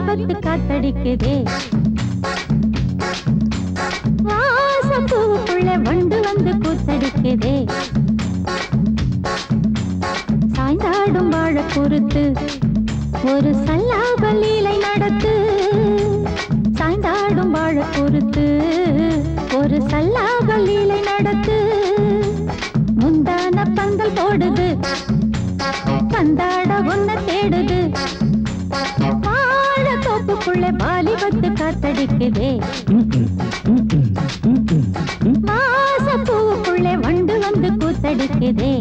வாலிபத்து காத்தடிக்குதே வாசப்பூவுக்குள்ள வண்டு வந்து கூத்தடிக்குதே சாய்ந்தாடும் வாழ பொறுத்து ஒரு சல்லாப லீலை நடத்து சாய்ந்தாடும் வாழ பொறுத்து ஒரு சல்லாப லீலை நடத்து முந்தான பந்தல் போடுது பந்தாட உன்ன தேடுது வாழ தோப்புக்குள்ள வாலிபத்து காத்தடிக்குதே வாசப்பூவுக்குள்ள வண்டு வந்து கூத்தடிக்குதே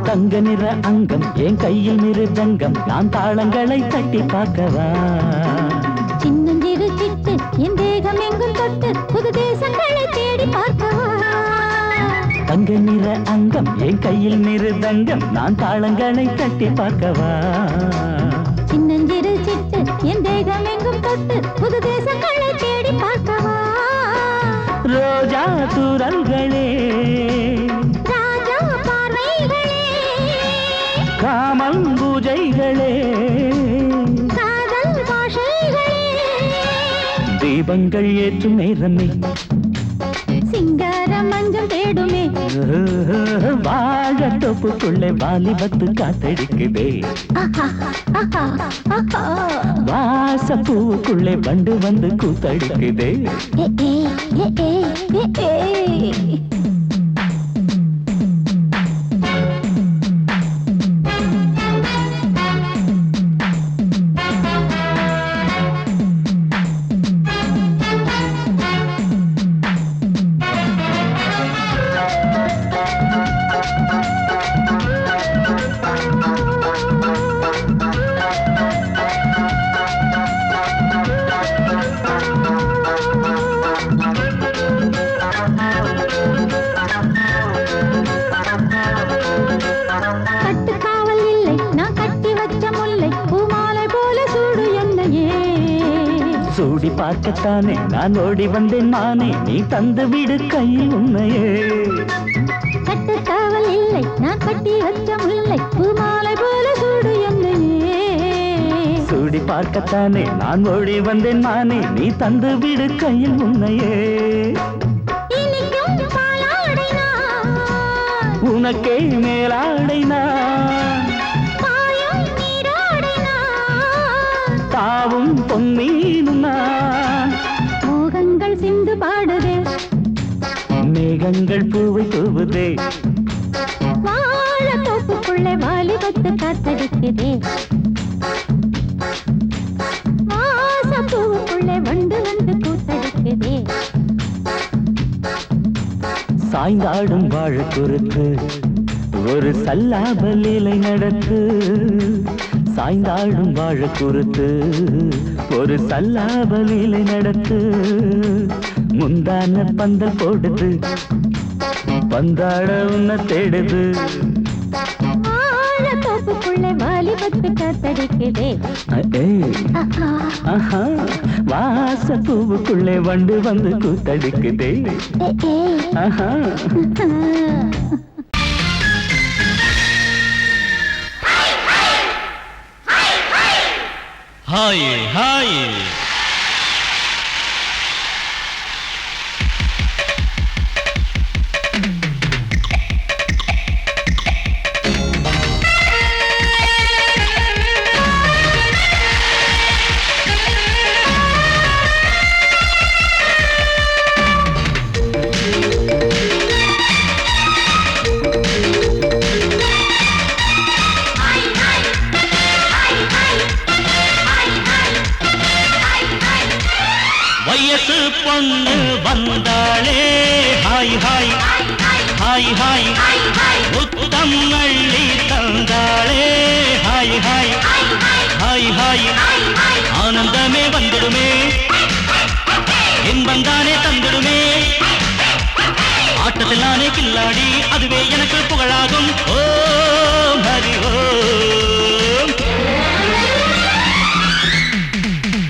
தங்க நிற அங்கம் என் கையில் மிருதங்கம் நான் தாளங்களை தட்டி பார்க்கவா சின்னஞ்சிறு சிட்டு என் தேகம் எங்கும் தொட்டு புது தேசங்களை தேடி பார்க்கவா தங்க நிற அங்கம் என் கையில் மிருதங்கம் நான் தாளங்களை தட்டி பார்க்கவா சின்னஞ்சிறு சிட்டு என் தேகம் எங்கும் தொட்டு புது தேசங்களை தேடி பார்க்கவா ரோஜா தூரல்களே காமல் பூஜைகளே காதல் பாஷைகளே தீபங்கள் ஏற்றும் நேரமே சிங்கார மஞ்சள் தேடுமே வாழ தொப்புக்குள்ளே வாலிபத்து காத்தடிக்குதே வாசப்பூவுக்குள்ளே வண்டு வந்து கூத்தடிக்குதே சூடி பார்க்கத்தானே நான் ஓடி வந்தேன் மானே நீ தந்து விடு கையில் உன்னையே கட்டு காவல் இல்லை நான் கட்டி வச்ச முல்லை பூமாலை போல சூடு என்னையே சூடி பார்க்கத்தானே நான் ஓடி வந்தேன் மானே நீ தந்து விடு கையில் உன்னையே உனக்கே மேலாடைனா தாவும் பொன்னீனுனா மோகங்கள் சிந்து பாடுதே மேகங்கள் பூவை தூவுதே வாழ தோப்புக்குள்ளே வாலிபத்து காத்தடிக்குதே வாசப்பூவுக்குள்ளே வண்டு வந்து கூத்தடிக்குதே சாய்ந்தாடும் வாழ குறுத்து ஒரு சல்லாப லீலை நடத்து சாய்ந்தாடும் வாழ குறுத்து ஒரு சல்லாப லீலை நடத்து முந்தான பந்தல் போடுது பந்தாட உன்ன தேடுது வாழ தோப்புக்குள்ளே வாலிபத்து காத்தடிக்குதே வாசப்பூவுக்குள்ளே வண்டு வந்து கூத்தடிக்குதே ஹாய் ஹாய் வயசு பொண்ணு வந்தாளே ஹாய் ஹாய் ஹாய் ஹாய் முத்தம் அள்ளி தந்தாளே ஹாய் ஹாய் ஹாய் ஹாய் ஆனந்தமே வந்துடுமே இன்பம் தானே தந்துடுமே ஆட்டத்தில் நானே கில்லாடி அதுவே எனக்கு புகழாகும் ஓம் ஹரி ஓம்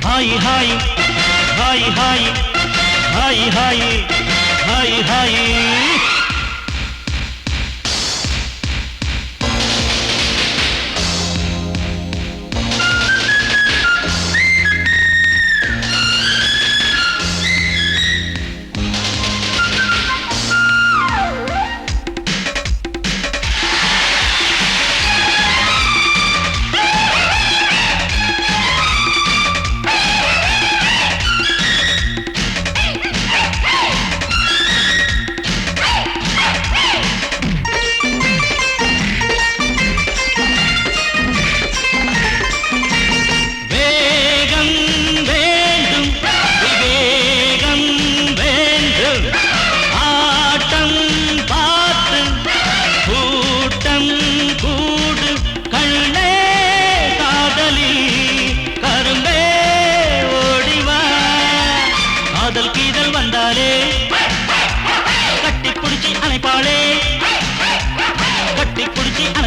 ஹாய் ஹாய் ஹாய் ஹாய் ஹாய் ஹாய் ஹாய் ஹாய்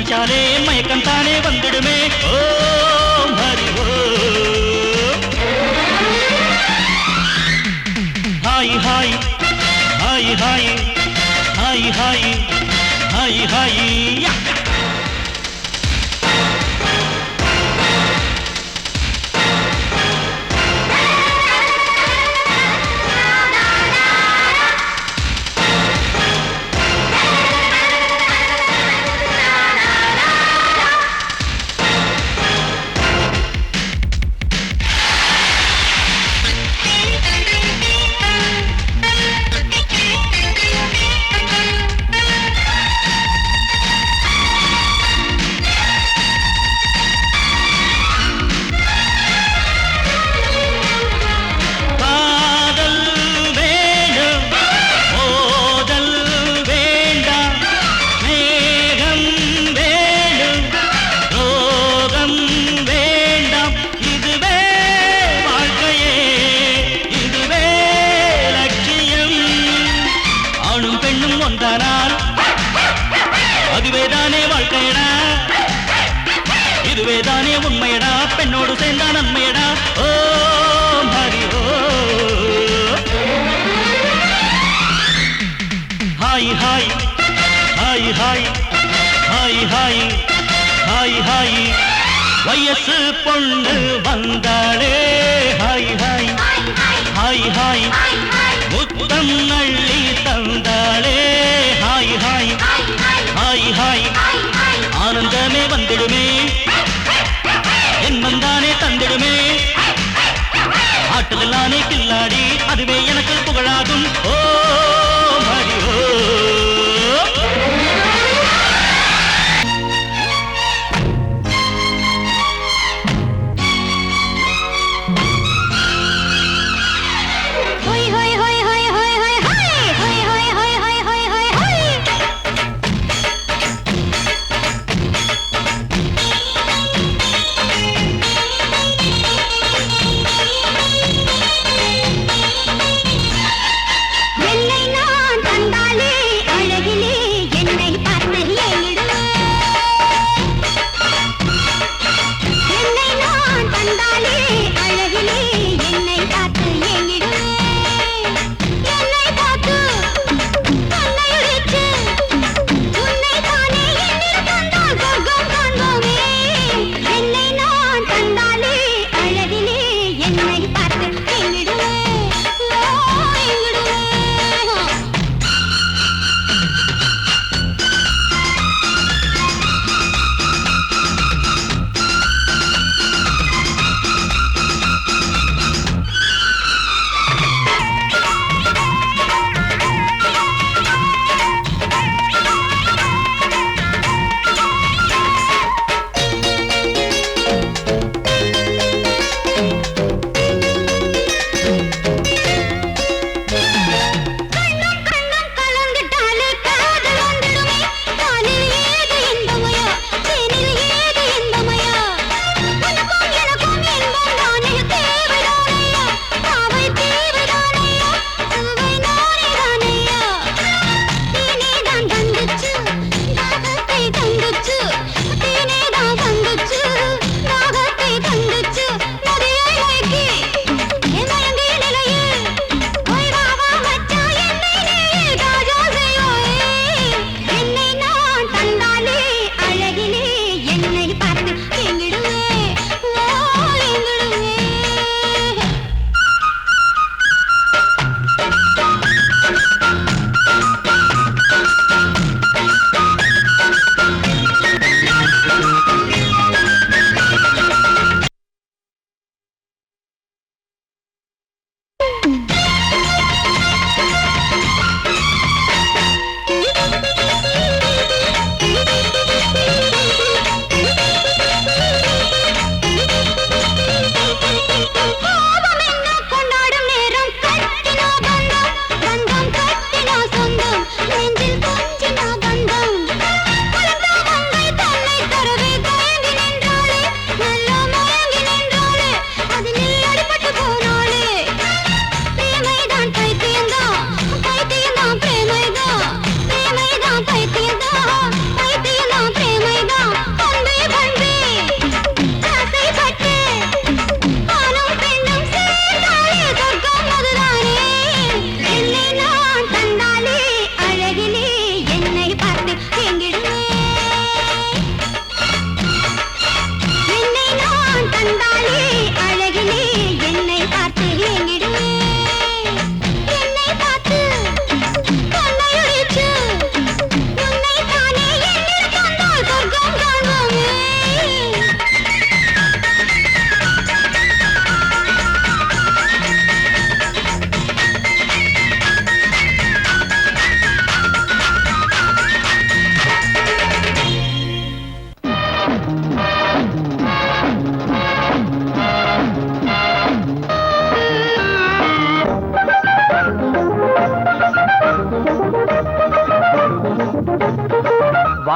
அணைச்சாலே மயக்கம் தானே வந்துடுமே ஓம் ஹரி ஓம் ஹாய் ஹாய் ஹாய் ஹாய் ஹாய் ஹாய் ஹாய் ஹாய் அதுவேதானே வாழ்க்கையடா இதுவேதானே உண்மையடா பெண்ணோடு சேர்ந்தா நன்மையடா ஓம் ஹரி ஓம் ஹாய் ஹாய் ஹாய் ஹாய் ஹாய் ஹாய் ஹாய் ஹாய் வயசு பொண்ணு வந்தாளே ஹாய் ஹாய் ஹாய் ஹாய் முத்தம் அள்ளி தந்தாளே ஹாய் ஹாய் ஹாய் ஹாய் ஆனந்தமே வந்துடுமே என்மன் தானே தந்திடுமே ஆட்டத்தில் நானே கில்லாடி அதுவே எனக்கு புகழாகும் ஓம் ஹரி ஓம் ஹொய் ஹொய் ஹொய் ஹொய் ஹொய் ஹொய் ஹொய் ஹொய் ஹொய் ஹொய் ஹொய் ஹொய் ஹொய்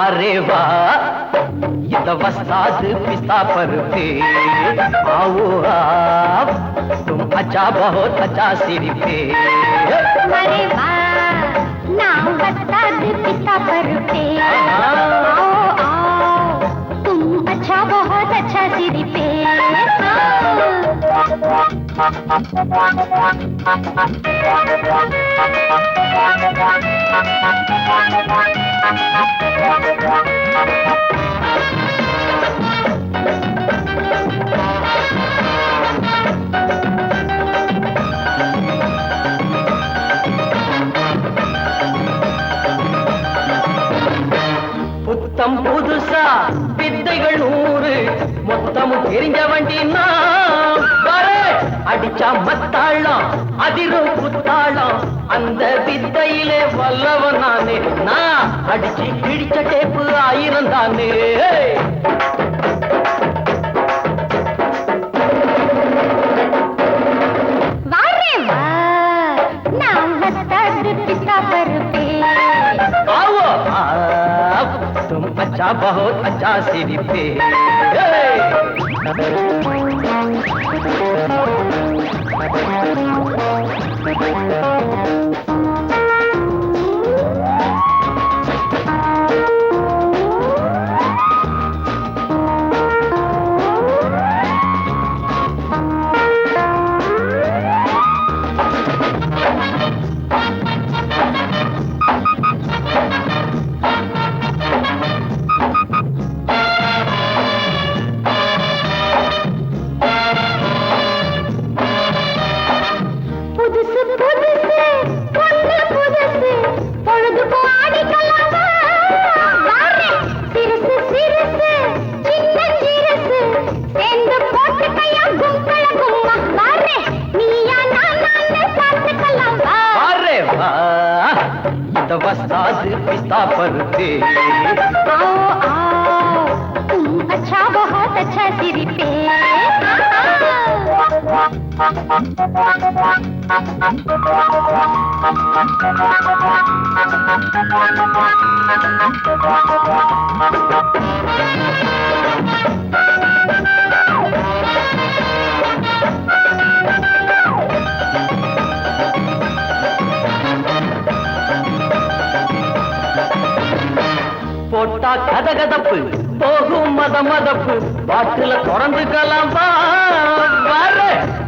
वारे वाह ये तो वस्ताद पिस्ता पर पे आओ आप तुम अच्छा बहुत अच्छा सिर पे अरे वाह नाम वस्ताद पिस्ता पर पे आओ आओ तुम अच्छा बहुत अच्छा सिर पे புத்தம் புதுசா வித்தைகள் 100 மொத்தமும் தெரிஞ்ச வண்டி அடிச்சா மத்தாளம் அதிரும் புத்தாளம் அந்த வித்தையிலே வல்லவன் நானே நான் அடிச்சு கிழிச்ச டேப்பு 1000 தானே वारे वाह नाम वस्ताद पिस्ता पर पे आओ आप तुम अच्छा बहुत अच्छा सिर पे वस्ताद पिस्ता पर पे आओ आओ तुम अच्छा बहुत अच्छा सिर पे போட்டா கதகதப்பு போகும் மதமதப்பு பாட்டுல தொடர்ந்துக்கலாம்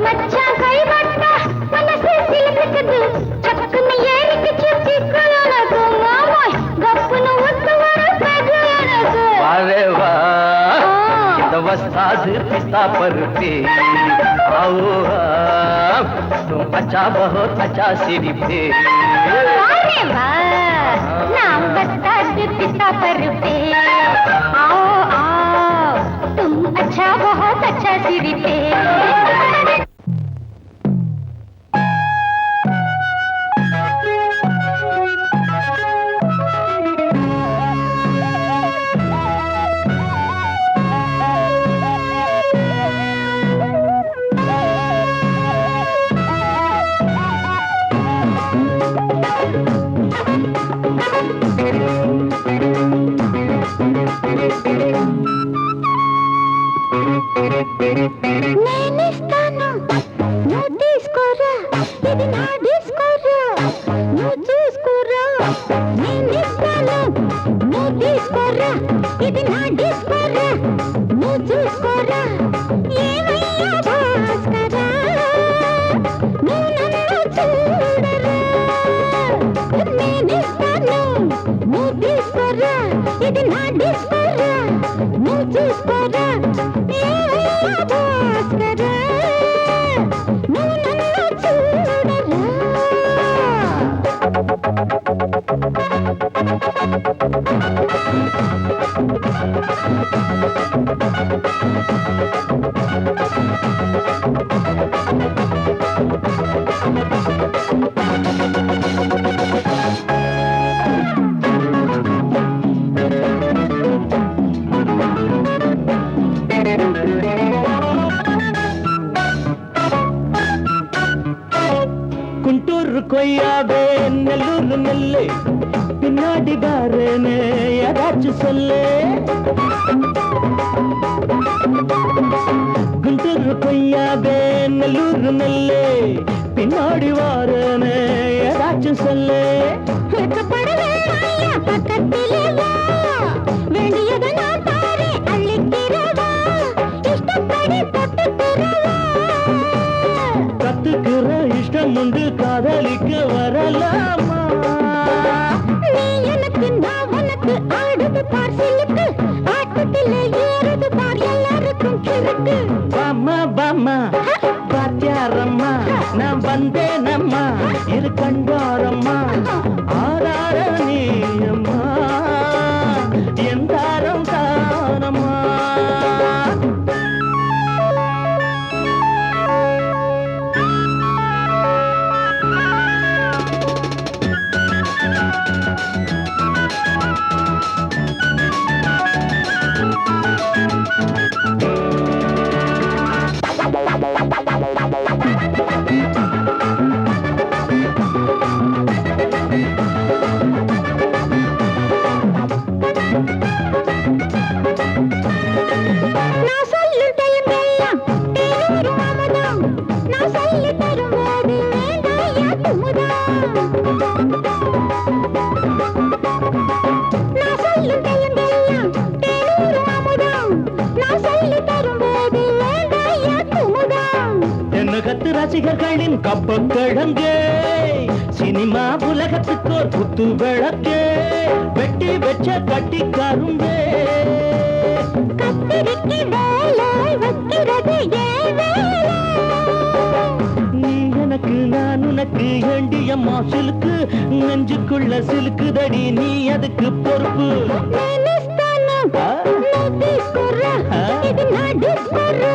மச்சான் கை வட்டா மனசு சிலுக்குது சக்குன்னு ஏறிக்கு சுத்தி கலனது மாமோய் கப்புன்னு ஒத்து வர பகலனது वारे वाह ये तो वस्ताद पिस्ता पर पे आओ आप तुम अच्छा बहुत अच्छा सिर पे वारे वाह नाम वस्ताद पिस्ता पर पे आओ आओ तुम अच्छा बहुत अच्छा सिर पे నేనిస్తాను నువ్వు తీసుకోరా ఇది నా డిస్కోరా నువ్వు చూసుకోరా నేనిస్తాను నువ్వు తీసుకోరా ఇది నా డిస్కోరా నువ్వు చూసుకోరా ఏమయ్యా భాస్కరా నువ్వు నన్ను చూడరా నేనిస్తాను నువ్వు తీసుకోరా ఇది నా డిస్కోరా నువ్వు చూసుకోరా ఏమయ్యా భాస్కరా నువ్వు నన్ను చూడరా గుంటూరు కొయ్యావే నెల్లూరు నెల్లే பின்னாடி பாருன்னு ஏதாச்சும் சொல்லு. குண்டூர் கொய்யாவே நல்லூர் நெல்லு பின்னாடி வாருன்னு ஏதாச்சும் சொல்லு. பக்கத்திலே வா வேண்டியதை நான் தாரே அள்ளிக்கிறவா இஷ்டப்படி தொட்டுக்கிறவா. கத்துக்கிற இஷ்டம் உண்டு காதலிக்க வரலாமா? நீ எனக்கு நான் உனக்கு ஆடுது பார் சிலுக்கு ஆட்டத்திலே ஏறுது பார் எல்லாருக்கும் கிறுக்கு. பாமா பாமா பாத்தியாரம்மா நான் வந்தேனம்மா இரு கண்டாரம்மா ஆதார நீயம்மா எந்தாரம் தானம்மா. நான் சொல்லும் டைம் எல்லாம் தேனூறு மாமதம் நான் சொல்லி தரும்போது வேண்டாயா குமுதம். நான் சொல்லும் டைம் எல்லாம் தேனூறு மாமதம் நான் சொல்லி தரும்போது வேண்டாயா குமுதம். என்ன கத்து ரசிகர்களின் கப்ப கிழங்கே சினிமா உலகத்துக்கோர் குத்து விளக்கே வெட்டி வச்ச கட்டி கரும்பே. கத்திரிக்கு வேலை வைக்கிறது ஏன் வேலை? நீ எனக்கு நான் உனக்கு ஏண்டியம்மா சிலுக்கு நெஞ்சுக்குள்ள சிலுக்குதடி நீ அதுக்கு பொறுப்பு. నేనిస్తాను నువ్వు తీసుకోరా ఇది నా డిస్కోరా.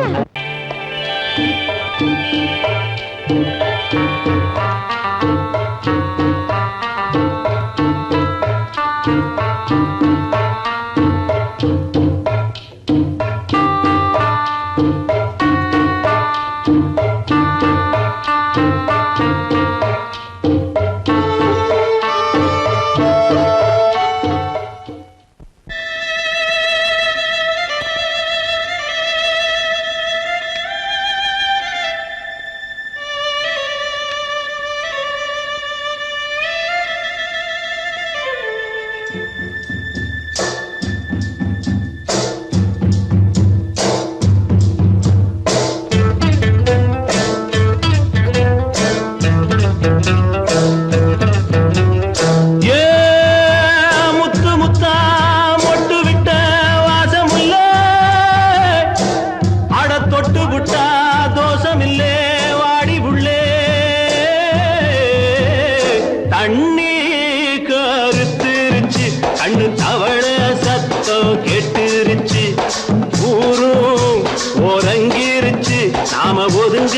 நாம ஒதுங்க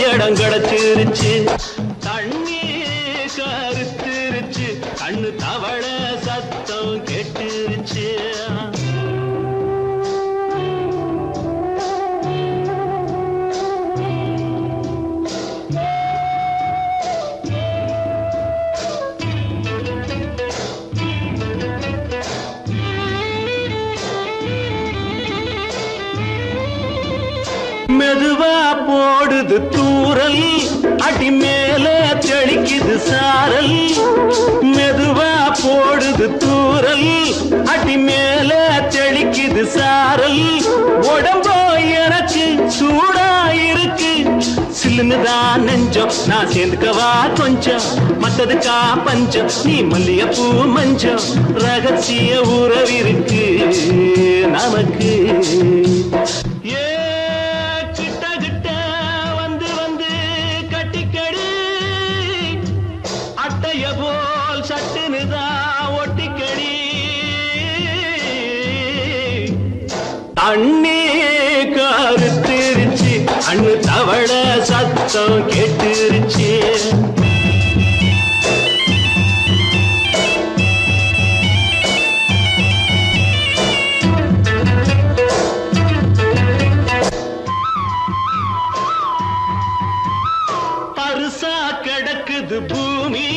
இடம் கிடைச்சிருச்சு. தண்ணி கருத்துருச்சு கண்ணு தவள சத்தம் கெட்டுருச்சு. மெதுவா போடுது தூரல் அடி மேல தெளிக்குது சாரல். மெதுவா போடுது தூரல் அடி மேல தெளிக்குது சாரல். உடம்போ எனக்கு சூடா இருக்கு சில்லுன்னுதான் நெஞ்சம் நான் சேர்ந்துக்கவா கொஞ்சம் மத்ததுக்கா பஞ்சம் நீ மல்லிகைப்பூ மஞ்சம் ரகசிய உறவிருக்கு நமக்கு. போல் சட்டுனுதா ஒட்டிக்கடி தண்ணி கருத்திருச்சு அண்ணு தவள சத்தம் கேட்டுருச்சு. பருசா கிடக்குது பூமி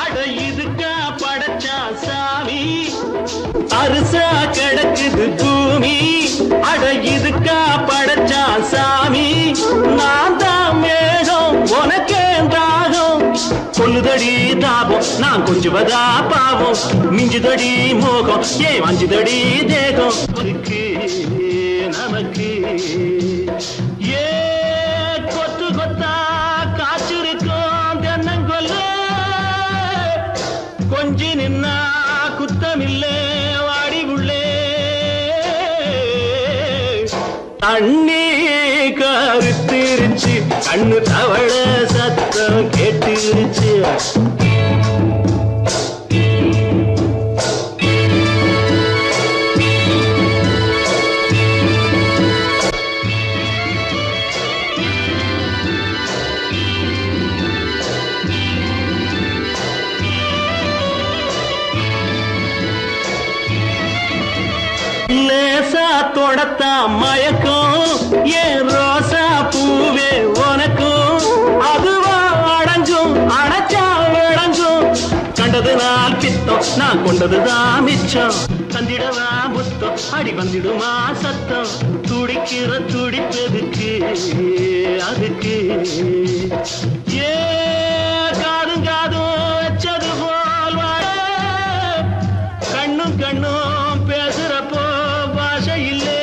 அட இதுக்கா படைச்ச சாமி அரிசா கிடக்குது பூமி அட இதுக்கா படைச்சா சாமி நான் தான் மேகம் உனக்கே தாகம் கொல்லுதடி தாபம் நான் கொஞ்சுவதா பாவம் மிஞ்சுதடி மோகம் ஏன் வஞ்சுதடி தேகம் நமக்கு ஏ கொத்து கொத்தா காய்ச்சிருக்கோம் தென்னங்கொல்ல கொஞ்சி நின்னா குத்தமில்லே வாடி உள்ளே தண்ணி கருத்திருச்சு கண்ணு தவள சத்தம் கேட்டுருச்சு லேசா தொடத்தா மயக்கம் ஏன் ரோசா பூவே உனக்கும் அதுவா அடைஞ்சும் அடைச்சா விளங்கும் கண்டது நாள் பித்தம் நான் கொண்டதுதான் மிச்சம் தந்திடவா புத்தம் அடி வந்திடுமா சத்தம் துடிக்கிற துடிப்பதுக்கு அதுக்கு ஏ காதும் காதும் வச்சது போல் வாழ கண்ணும் கண்ணும் பேசுறப்போ பாஷை இல்லே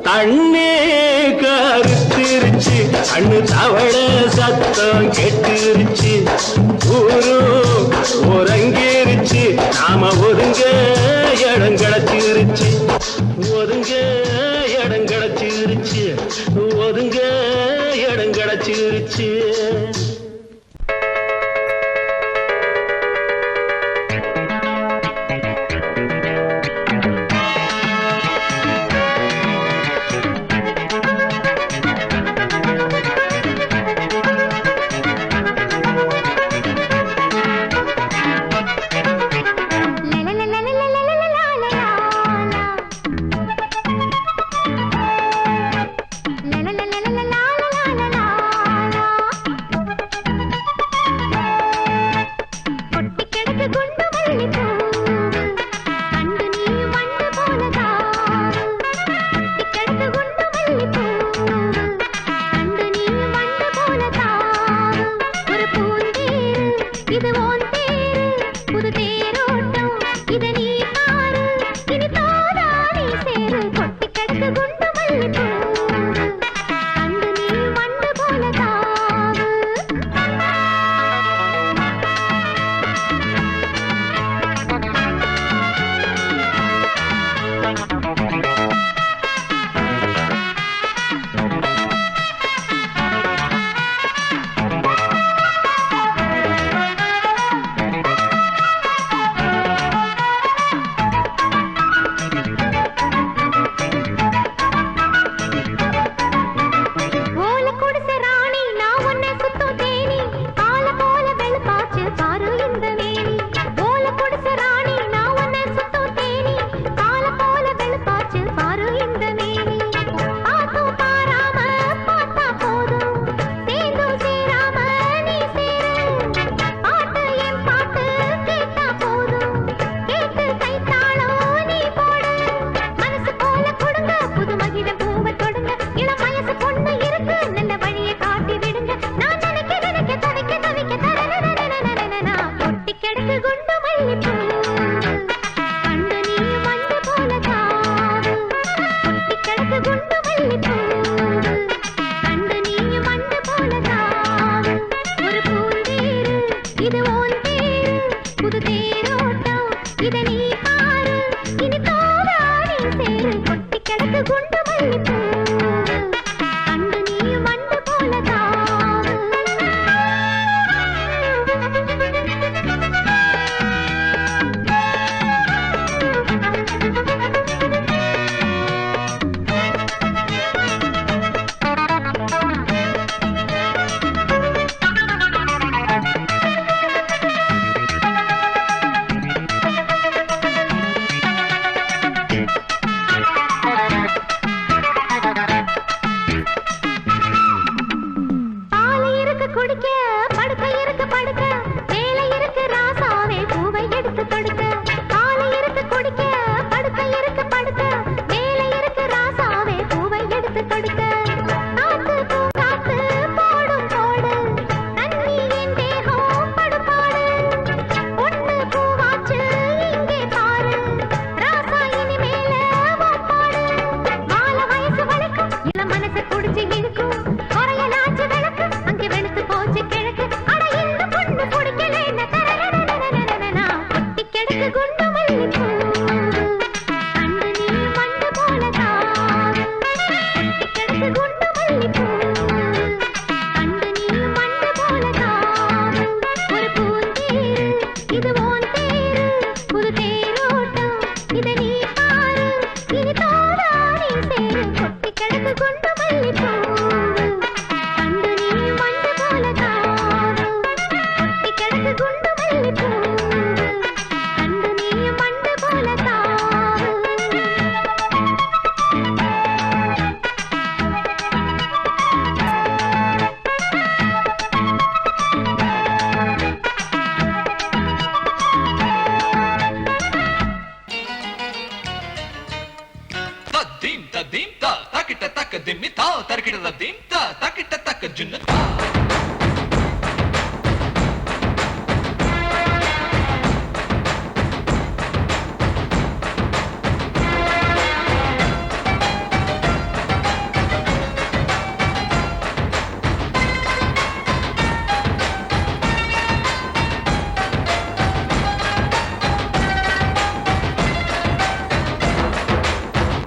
தண்ணே கருத்திருச்சு கண்ணு தவள சத்தம் கெட்டுருச்சு ஊரு உறங்கிருச்சு நாம ஒதுங்க இடம் கிடைச்சிருச்சு ஒதுங்க இடம் கிடைச்சிருச்சு ஒதுங்க இடம் கிடைச்சிருச்சு குடிக்க படுக்க இருக்கு படுக்க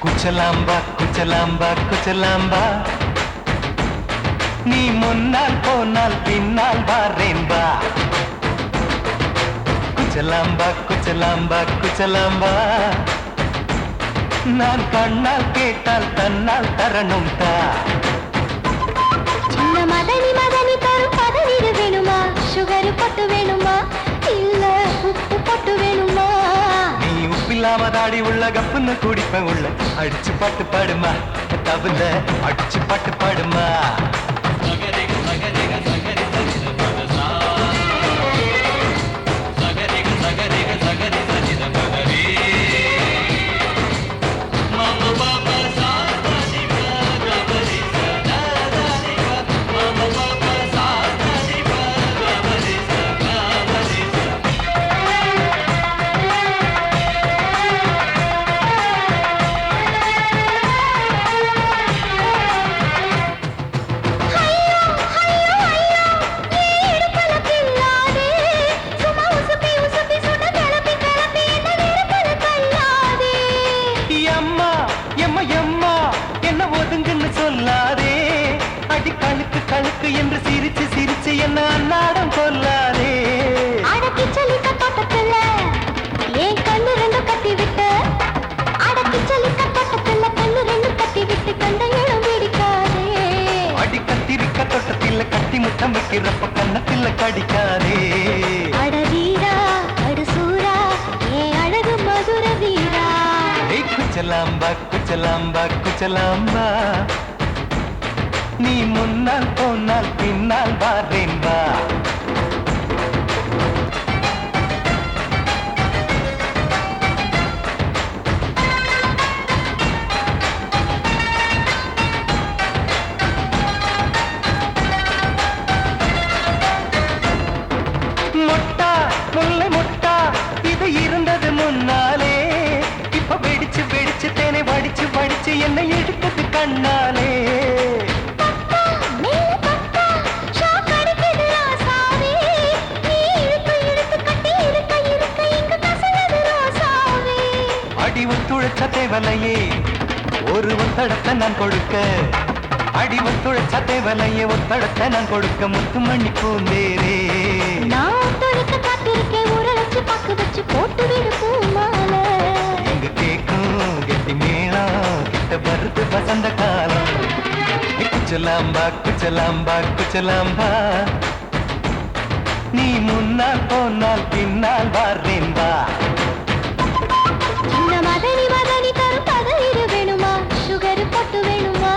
குச்சலாம்பா குச்சலாம்பா குச்சலாம்பா நீ முன்னால் போனால் பின்னால் வாரேன்பா குச்சலாம்பா குச்சலாம்பா குச்சலாம்பா நான் கண்ணால் கேட்டால் தன்னால் தரணும் தா சின்ன மதனி மதனி தரும் பதநீர் வேணுமா சுகர் பொட்டு வேணுமா இல்ல உப்பு பொட்டு வேணுமா நீ உப்பில்லாம தாடி உள்ள கப்புன்னு குடிப்பேன் உள்ள அடிச்சு பாட்டு பாடுமா தவிர அடிச்சு பாட்டு பாடுமா சொல்லாதே அடி கழுக்கு கழுக்கு என்று சிரிச்சு சிரிச்சு என்ன அன்னாடம் கொல்லாதே அடக்கி சொல்லிக்க தோட்டத்துல ஏன் கண்ணு ரெண்டு கட்டி விட்டு அடக்கி சொல்லிக்க தோட்டத்துல கண்ணு ரெண்டு கட்டி விட்டு கண்ட இடம் பிடிக்காதே அடி கத்திரிக்க தோட்டத்தில் கட்டி முத்தம் வைக்கிறப்ப கண்ணத்தில் கடிக்காதே அட வீரா அடு சூரா ஏன் அழகு மதுர வீரா குச்சலாம்பா குச்சலாம்பா குச்சலாம்பா நீ முன்னால் போனால் பின்னால் வாரேன்பா மொட்டா முல்லை மொட்டா இது இருந்தது முன்னாலே இப்ப வெடிச்சு வெடிச்சு தேனை வடிச்சு வடிச்சு என்னை எடுத்தது கண்ணாலே அடி ஒத்துழைச்ச தேவலையே ஒரு ஒத்தடத்தை நான் கொடுக்க அடி ஒத்துழைச்ச தேவலையே ஒத்தடத்தை நான் கொடுக்க முத்துமணி பூந்தேரே நான் தொடுக்க காத்திருக்கேன் உரளச்சு பக்கு வச்சு போட்டு விடு பூமாலை எங்க கேக்கும் கெட்டி மேளம் கிட்ட வருது வசந்த காலம் குச்சலாம்பா குச்சலாம்பா குச்சலாம்பா நீ முன்னால் போனால் பின்னால் வாரேன்பா சின்ன மதனி மதனி தரும் பதநீர் வேணுமா சுகர் பொட்டு வேணுமா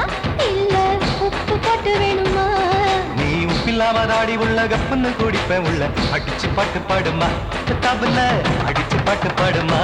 இல்ல உப்பு பொட்டு வேணுமா நீ உப்பில்லாம தாடி உள்ள கப்புன்னு குடிப்பேன் உள்ள அடிச்சு பாட்டு பாடுமா தபுல அடிச்சு பாட்டு பாடுமா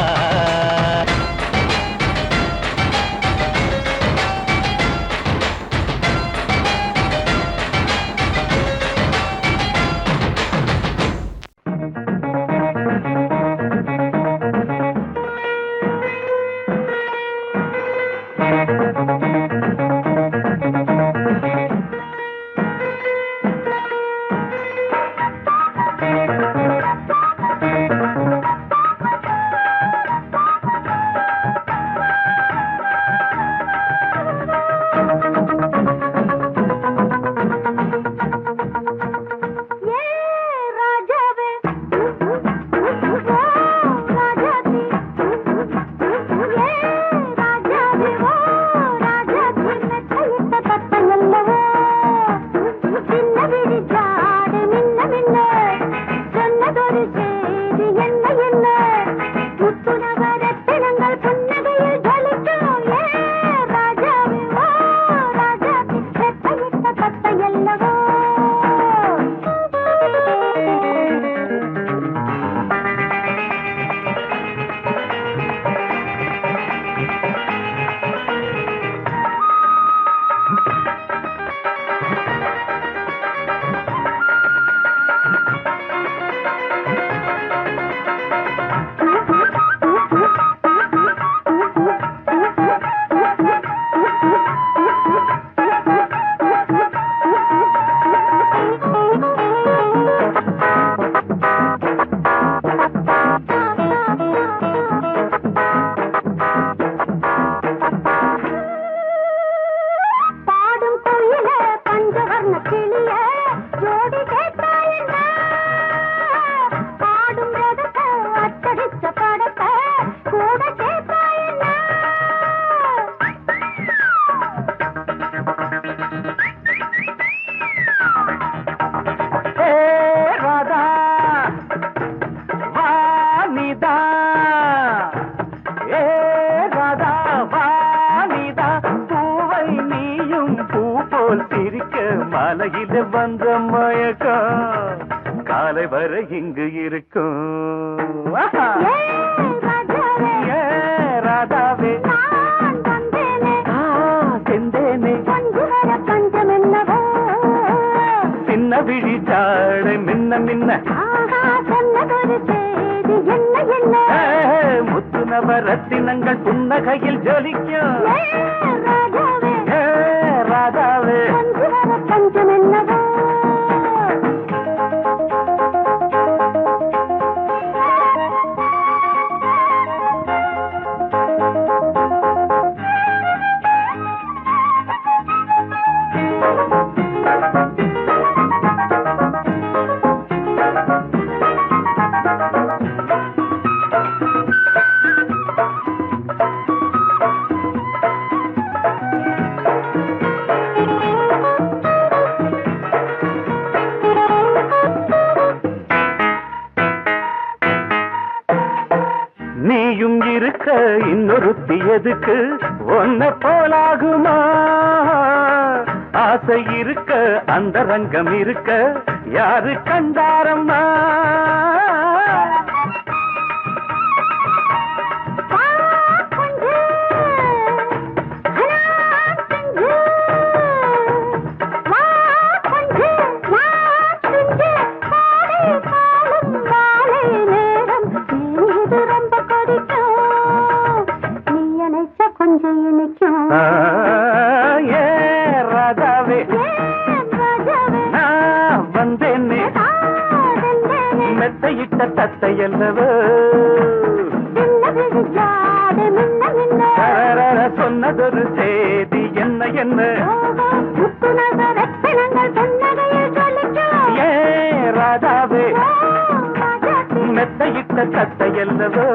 கிளிய ஜோடி கேட்டாயண்ணா ஆடும் ரதத்தை அச்சடிச்ச படத்தை கூட கேட்டாயண்ணா ராதா வாணிதா ஏ ராதா வாணிதா பூவை நீயும் பூ போல் சிரிக்க மலையில வந்த மயக்கம் காலை வரை இங்கு இருக்கும் ஏ ராதாவே செந்தேனே சின்ன விழி சாடை மின்ன மின்ன முத்து நவரத்தினங்கள் புன்னகையில் ஜொலிக்கும் ராதாவே பஞ்சம் என்னவோ நீயும் இருக்க இன்னொருத்தி எதுக்கு ஒன்ன போலாகுமா ஆசை இருக்க அந்த ரங்கம் இருக்க யாரு கண்டாரம்மா ஏ ராதாவே நான் வந்தேனே மெத்தையிட்ட தத்தை அல்லவோ சொன்னதொரு செய்தி என்ன என்ன ஏ ராதாவே மெத்தையிட்ட தத்தை அல்லவோ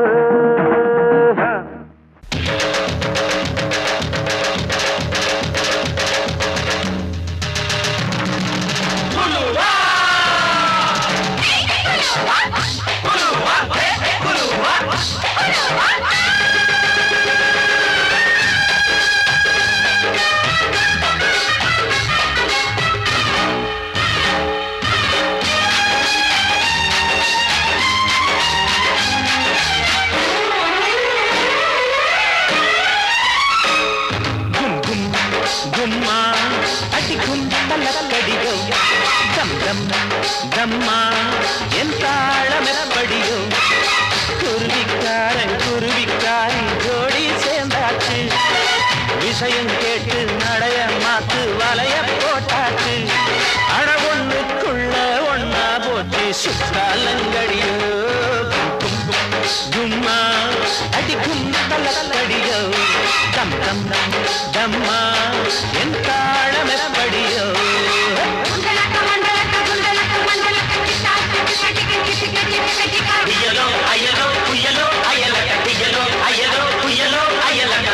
தம்மா என் தாளமெப்படியோ குருவிக்காரன் குருவிக்காரி ஜோடி சேர்ந்தாச்சு விஷயம் கேட்டு நடைய மாத்து வலைய போட்டாச்சு அட ஒண்ணுக்குள்ள ஒன்னா போச்சு சுத்தாலங்கடியோ கும்மா அடிக்கும் தலக்கடியோ தம் தம் தம்மா என் தாளமெப்படியோ அயலோ அயலோ புயலோ அயலக புயலோ அயலோ புயலோ அயலக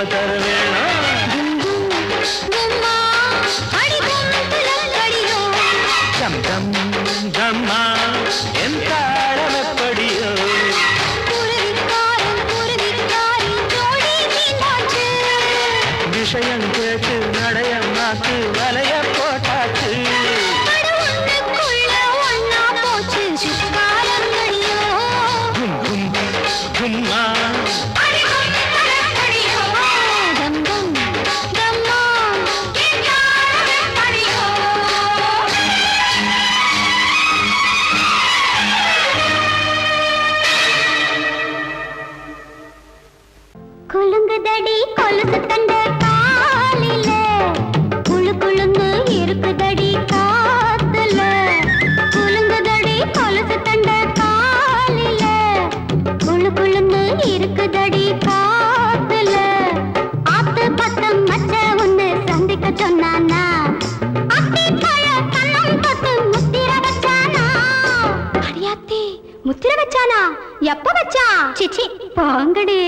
இப்ப தர வேணும் டம் டம் டம்மா என் தாளம் எப்படியோ விஷயம் கேட்டு நடையம் நாக்கு வலைய போட்டாச்சு கும்மா குலுங்குதடி கொலுசு தண்ட காலில குளு குளுன்னு இருக்குதடி காத்துல குலுங்குதடி கொலுசு தண்ட காலில குளு குளுன்னு இருக்குதடி காத்துல ஆத்து பத்தம் மச்ச ஒண்ணு சந்திக்க சொன்னானா அத்தி பழ கண்ணம் தொட்டு முத்திர வச்சானா அடியாத்தி முத்திர வச்சானா எப்ப வச்சா சிச்சி பாங்கடி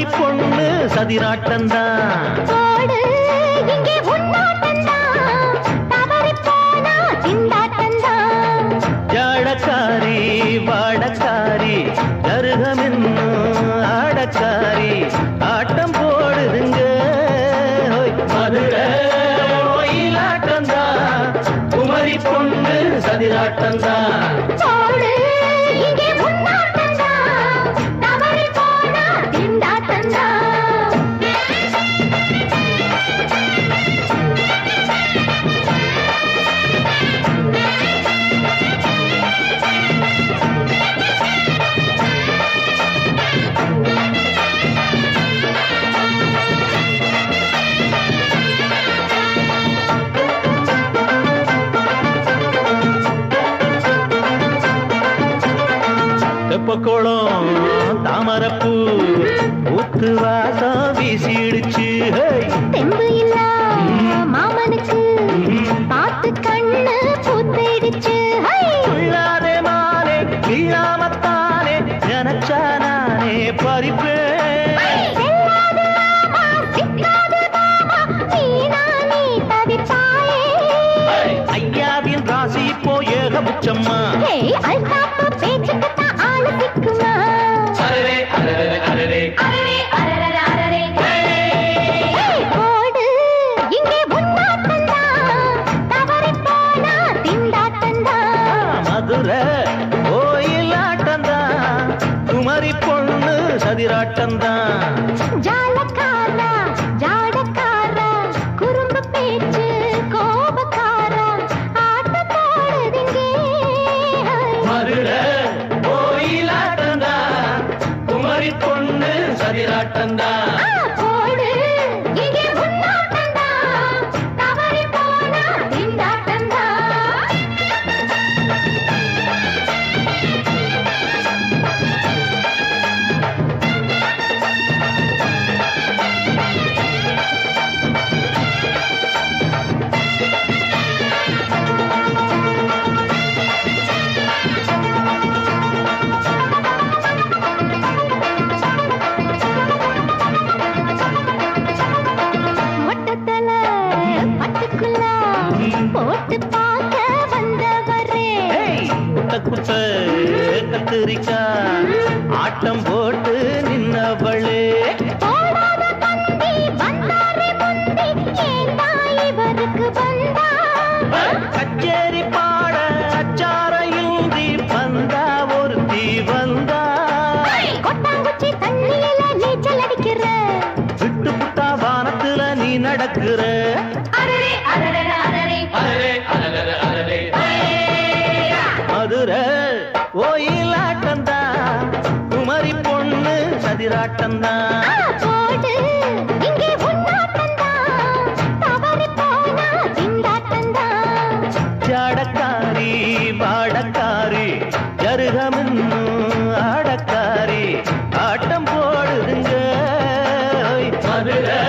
குமரி பொண்ணு சதிராட்டந்தான் போடு இங்கே உன்னாட்டந்தான் தவறி போனா திண்டாட்டந்தான் ஜாடக்காரி வாடக்காரி கருகமென்னும் ஆடக்காரி ஆட்டம் போடுதுங்க ஹோய், மதுரை ஒயிலாட்டந்தான் குமரி பொண்ணு சதிராட்டந்தான் போடு இங்கே உன்னாட்டந்தான் தவறி போனா திண்டாட்டந்தான் தெப்பக்குளம் தாமரப்பூ ஊத்து வாசம் வீசிடுச்சு ஹேய். தெம்பு இல்ல மாமனுக்கு பார்த்து கண்ணு பூத்திடுச்சு துள்ளாதே மானே வீழாமத்தானே நினைச்சா நானே பறிப்பேன் ஐயாவின் ராசி இப்போ ஏகபட்சம்மா அரரே அரரே அரரே மதுரை கோயிலாட்டந்தான் குமரி பொண்ணு சதிராட்டந்தான் ஜாலக்காரா ஜாடக்காரா குறும்பு பேச்சு கோபக்காரா ஆட்ட போடுதிங்கே மதுரை கோயிலாட்டந்தான் குமரி பொண்ணு சதிராட்டந்தான் போடு இங்கே உன்னாட்டந்தான் தவறி போனா திண்டாட்டந்தான் மொட்டத்தல பட்டுக்குள்ள போட்டு பார்க்க வந்தவரே குட்ட குட்ட கத்திரிக்கா ஆட்டம் போட்டு நின்னவளே போடாத பந்தி வந்தாரே முந்தி ஏண்டா இவருக்கு வந்தா கச்சேரி பாட அச்சாரையுந்தி வந்தா ஒருத்தி வந்தா கொட்டாங்குச்சி தண்ணியில நீச்சல் அடிக்கிற விட்டு புட்டா வானத்துல நீ நடக்கிற அரரே அரரே அரரே அரரே அரரே அரரே மதுரை கோயிலாட்டந்தான் குமரி பொண்ணு சதிராட்டந்தான் போடு இங்கே உன்னாட்டந்தான் தவறி போனா திண்டாட்டந்தான் ஜாடக்காரி வாடக்காரி ஜருகமென்னும் ஆடக்காரி ஆட்டம் போடுதுங்க ஓய், மதுரை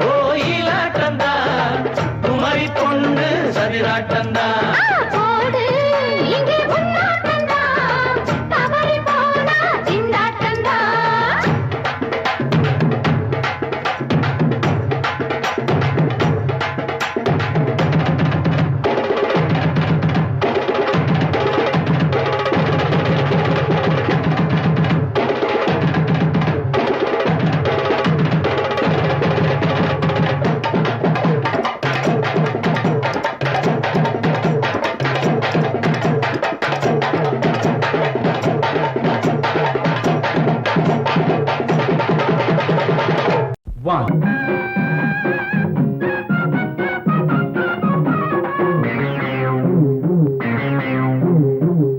கோயிலாட்டந்தான் குமரி பொண்ணு சதிராட்டந்தான் போடு இங்கே உன்னாட்டந்தான் தவறி போனா திண்டாட்டந்தான்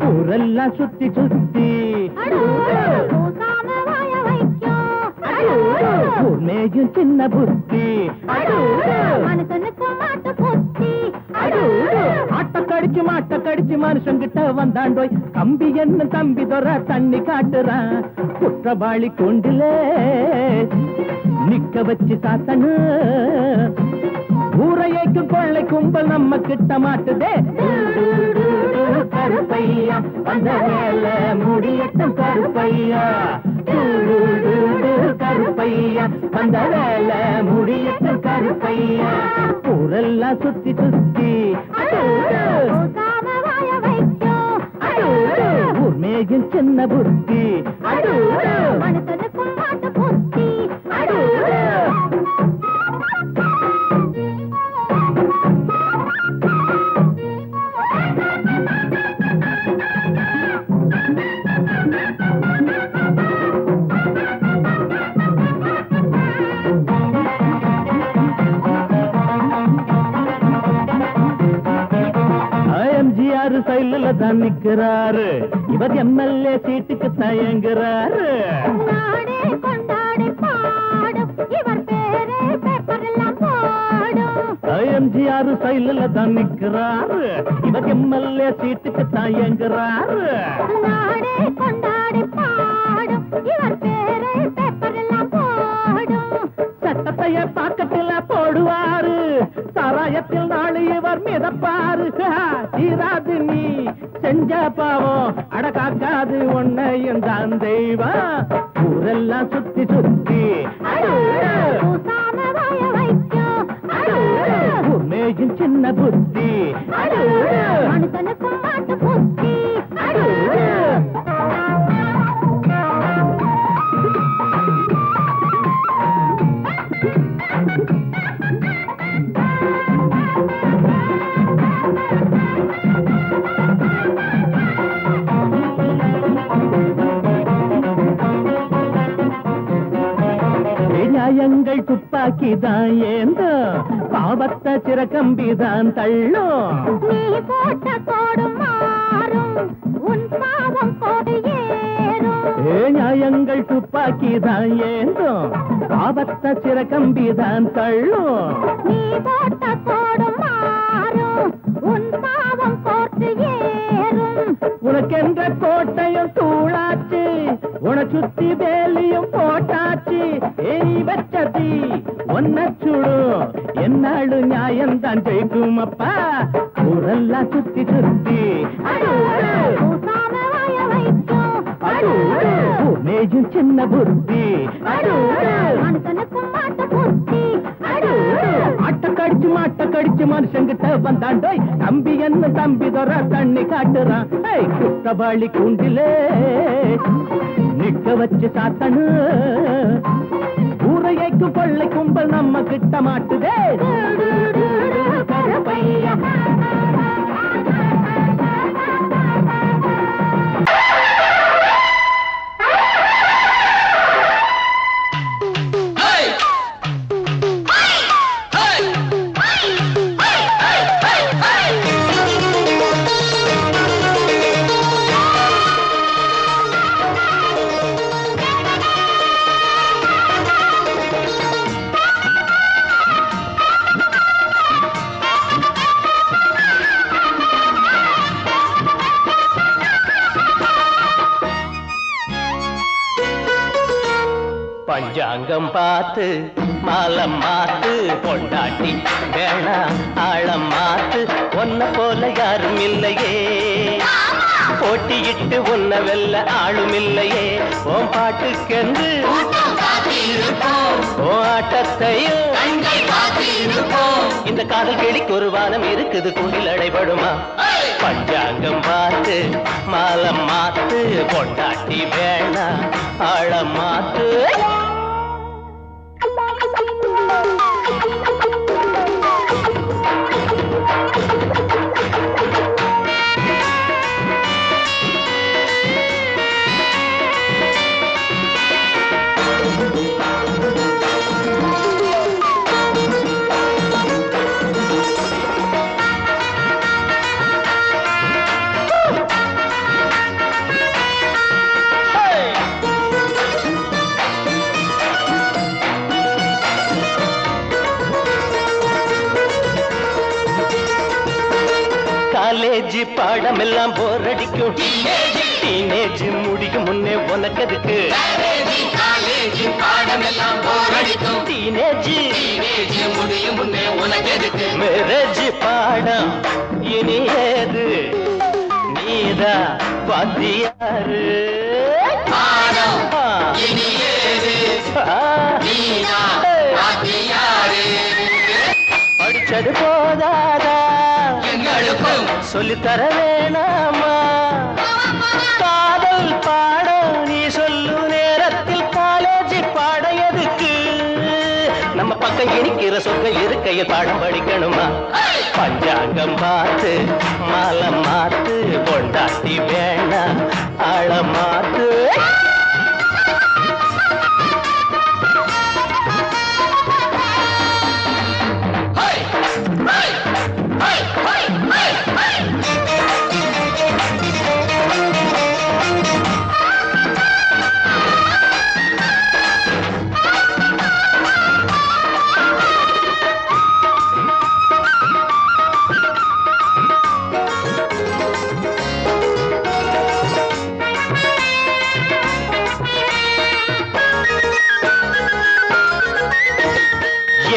ஊரெல்லாம் சுத்தி சுத்தி ஊர் மேயும் சின்ன புத்தி ஆட்ட கடிச்சு மனுஷங்கிட்ட வந்தாண்டோய் கம்பி என்ன தம்பி தொற தண்ணி காட்டுறான் குற்றவாளி கொண்டுல நிக்க வச்சு சாத்தனு ஊரையைக்கு கொள்ளை கும்பல் நம்ம கிட்ட மாட்டுதே கருப்பையா அந்த வேலை முடியட்டும் கருப்பையா கருப்பையா வந்த வேலை முடியட்டு கருப்பையா ஊரெல்லாம் சுத்தி சுத்தி ஊர் மேகின் சின்ன புத்தி மனுஷனுக்கும் மாட்டு புத்தி எம்ஜிஆர் சைடுல தான் நிக்கிறாரு இவர் எம்எல்ஏ சீட்டுக்கு தயங்குறாரு நாடே கொண்டாடி பாடும் இவர் பேரே பேப்பரெல்லாம் போடும் எம்ஜிஆர் சைடுல தான் நிக்கிறாரு இவர் எம்எல்ஏ சீட்டுக்கு தயங்குறாரு நாடே கொண்டாடி பாடும் இவர் பேரே பேப்பரெல்லாம் போடும் சட்டத்தைய பாக்கத்துல போடுவாரு சாராயத்தில் நாளை இவர் மிதப்பாரு தீராது நீ செஞ்ச பாவம் அடக்காக்காது உன்னையும் தான் தெய்வம் ஊரெல்லாம் சுத்தி சுத்தி பூசாம வாய வைக்கும் உண்மையும் சின்ன புத்தி மனுஷனுக்கும் மாட்டு புத்தி நியாயங்கள் துப்பாக்கிதான் ஏந்தோ பாவத்தை சிறக்கம்பிதான் தள்ளும் நீ போட்ட கோடு மாறும் உன் பாவம் கோடு ஏறும் நியாயங்கள் துப்பாக்கிதான் ஏந்தோ பாவத்தை சிறக்கம்பிதான் தள்ளும் நீ போட்ட கோடு மாறும் உன் பாவம் கோட்டு ஏறும் உனக்கென்ற கோட்டையும் தூளாச்சு உன சுத்தி வேலியும் போட்டாச்சு நீ வச்சதி ஒன்ன சுடும் என்னாடு நியாயம்தான் ஜெயிக்கும் அப்பா ஊரெல்லாம் சுத்தி சுத்தி பூசாம வாய வைக்கும் மேஜும் சின்ன புத்தி மனுஷனுக்கும் மாட்டு புத்தி மாட்ட கடிச்சு மனுஷங்கிட்ட வந்தாண்டோய் தம்பி என்ன தம்பி தொற தண்ணி காட்டுறான் குத்தபாளி கூண்டிலே நிக்க வச்சு சாத்தனு ஊரையைக்கு கொள்ளை கும்பல் நம்ம கிட்ட மாட்டுதே கருப்பையா பஞ்சாங்கம் பார்த்து மாலம் மாத்து பொண்டாட்டி வேணா ஆழம் மாத்து ஒன்ன போல யாரும் இல்லையே போட்டியிட்டு ஒன்ன வெல்ல ஆளும் இல்லையே ஓம் பாட்டுக்கென்று ஓ ஆட்டத்தையும் இந்த காதல் கிளிக்கு ஒரு வானம் இருக்குது கூண்டில் அடைபடுமா பஞ்சாங்கம் பார்த்து மாலம் மாத்து பொண்டாட்டி வேணா ஆழம் மாத்து காலேஜ் பாடம் எல்லாம் போர் அடிக்கும் டீனேஜ் முடிக்கும் முன்னே உனக்கு எதுக்கு காலேஜ் பாடம் எல்லாம் போர் அடிக்கும் டீனேஜ் முடியும் முன்னே உனக்கு எதுக்கு மேரேஜ் பாடம் இனி ஏது நீதா வாத்தியாரு பாடம் படிச்சது போதாதா எங்களுக்கும் சொல்லித்தர வேணாமா காதல் பாடம் நீ சொல்லு நேரத்தில் காலேஜ் பாட எதுக்கு நம்ம பக்கம் இனிக்கிற சொற்கள் இருக்கையில் பாடம் படிக்கணுமா பஞ்சாங்கம் பார்த்து மாலை மாத்து கொண்டாட்டி வேணா ஆழ மாத்து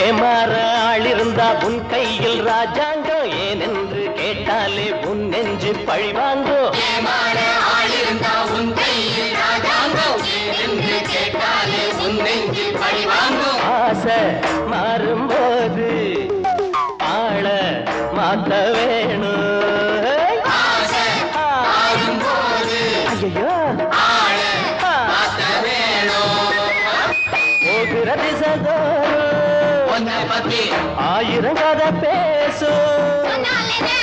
ஏமாற ஆளிருந்தா உன் கையில் ராஜாங்கம் ஏனென்று கேட்டாலே உன் நெஞ்சு பழிவாங்கோ ஏமாற ஆளிருந்தா உன் கையில் ராஜாங்கம் ஏனென்று கேட்டாலே உன் நெஞ்சு பழிவாங்கோ ஆசை மாறும்போது ஆள மாத்த வேணும் ஐயோ ஆள மாத்த வேணும் போகிற திசதோறும் ஆயிரம் கதை பேசும்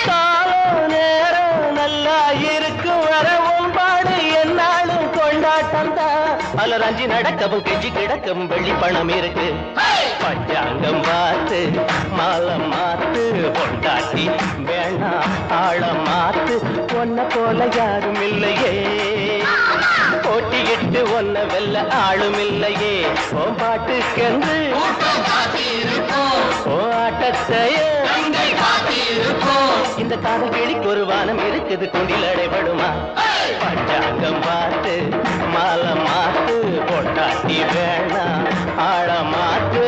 காலம் நேரம் நல்லா இருக்கும் வர உன்பாடு என்னாலும் கொண்டாட்டம் தான் பலர் அஞ்சி நடக்கவும் கெஞ்சி கிடக்கவும் வெள்ளி பணம் இருக்கு பஞ்சாங்கம் பார்த்து மாலை மாத்து கொண்டாட்டி வேணா ஆழ மாத்து ஒன்ன போல யாரும் இல்லையே போட்டியிட்டு ஒன்ன வெல்ல ஆளும் இல்லையே உன் பாட்டுக்கென்று இந்த காதல் கிளிக்கு ஒரு வானம் இருக்குது குண்டில் அடைபடுமா பஞ்சாங்கம் பார்த்து மாலை மாத்து பொட்டாட்டி வேணா ஆழ மாத்து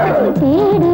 வாடுகிறேன்